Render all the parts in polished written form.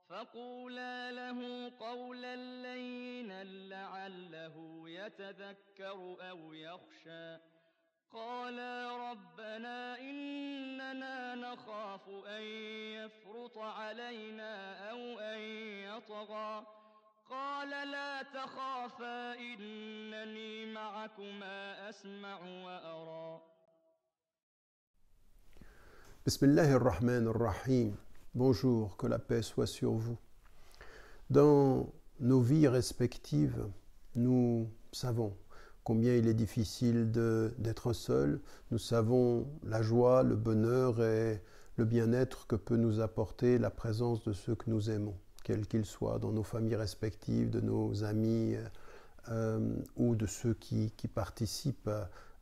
فقولا له قولا لينا لعله يتذكر أو يخشى قالا ربنا إننا نخاف أن يفرط علينا أو أن يطغى قال لا تخافا إنني معكما أسمع وأرى. Bismillahirrahmanirrahim. Bonjour, que la paix soit sur vous. Dans nos vies respectives, nous savons combien il est difficile d'être seul. Nous savons la joie, le bonheur et le bien-être que peut nous apporter la présence de ceux que nous aimons, quels qu'ils soient, dans nos familles respectives, de nos amis ou de ceux qui participent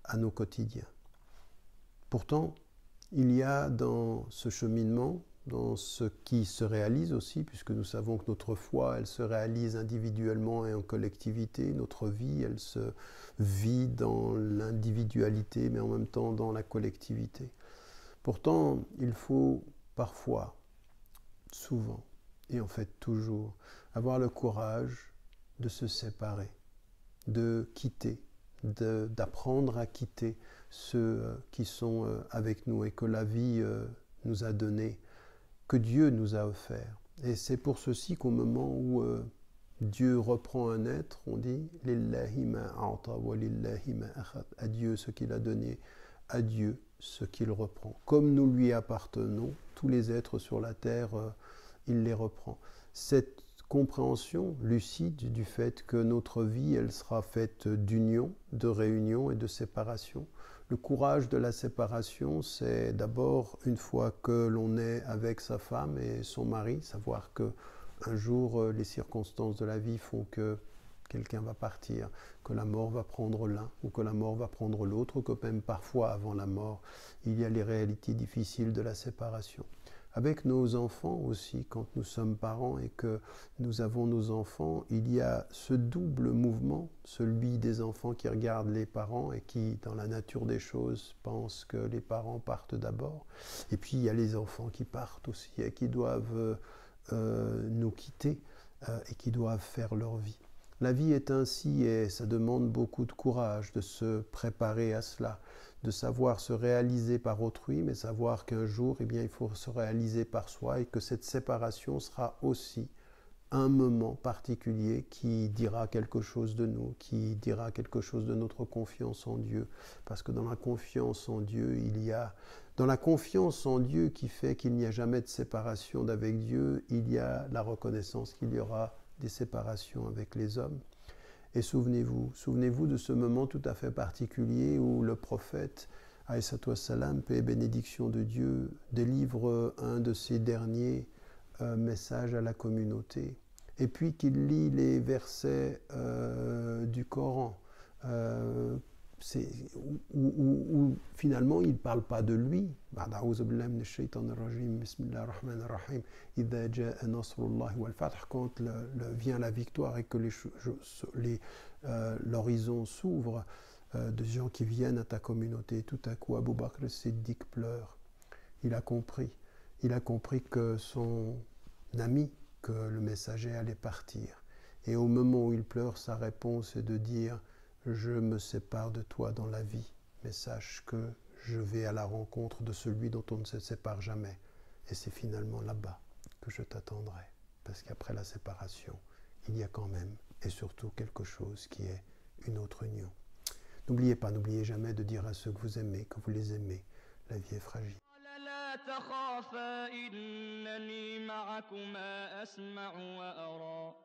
à nos quotidiens. Pourtant, il y a dans ce cheminement, dans ce qui se réalise aussi, puisque nous savons que notre foi, elle se réalise individuellement et en collectivité, notre vie, elle se vit dans l'individualité, mais en même temps dans la collectivité. Pourtant, il faut parfois, souvent, et en fait toujours, avoir le courage de se séparer, de quitter, d'apprendre à quitter ceux qui sont avec nous et que la vie nous a donné, que Dieu nous a offert. Et c'est pour ceci qu'au moment où Dieu reprend un être, on dit « Lillahi ma a'ta wa lillahi ma akhad » à Dieu ce qu'il a donné, à Dieu ce qu'il reprend. Comme nous lui appartenons, tous les êtres sur la terre, il les reprend. Cette compréhension lucide du fait que notre vie, elle sera faite d'union, de réunion et de séparation. Le courage de la séparation, c'est d'abord une fois que l'on est avec sa femme et son mari, savoir que un jour les circonstances de la vie font que quelqu'un va partir, que la mort va prendre l'un ou que la mort va prendre l'autre, ou que même parfois avant la mort, il y a les réalités difficiles de la séparation. Avec nos enfants aussi, quand nous sommes parents et que nous avons nos enfants, il y a ce double mouvement, celui des enfants qui regardent les parents et qui, dans la nature des choses, pensent que les parents partent d'abord. Et puis il y a les enfants qui partent aussi et qui doivent nous quitter et qui doivent faire leur vie. La vie est ainsi et ça demande beaucoup de courage de se préparer à cela, de savoir se réaliser par autrui, mais savoir qu'un jour, eh bien, il faut se réaliser par soi et que cette séparation sera aussi un moment particulier qui dira quelque chose de nous, qui dira quelque chose de notre confiance en Dieu. Parce que dans la confiance en Dieu, dans la confiance en Dieu qui fait qu'il n'y a jamais de séparation d'avec Dieu, il y a la reconnaissance qu'il y aura des séparations avec les hommes. Et souvenez-vous de ce moment tout à fait particulier où le prophète, alayhi wassalam, paix et bénédiction de Dieu, délivre un de ses derniers messages à la communauté, et puis qu'il lit les versets du Coran, où finalement il ne parle pas de lui. Quand vient la victoire et que l'horizon s'ouvre, de gens qui viennent à ta communauté, tout à coup Abu Bakr as-Siddiq pleure. Il a compris que son ami, que le messager allait partir. Et au moment où il pleure, sa réponse est de dire « Je me sépare de toi dans la vie, mais sache que je vais à la rencontre de celui dont on ne se sépare jamais. Et c'est finalement là-bas que je t'attendrai. Parce qu'après la séparation, il y a quand même et surtout quelque chose qui est une autre union. » N'oubliez jamais de dire à ceux que vous aimez, que vous les aimez. La vie est fragile. لا تخافا إنني معكما أسمع وأرى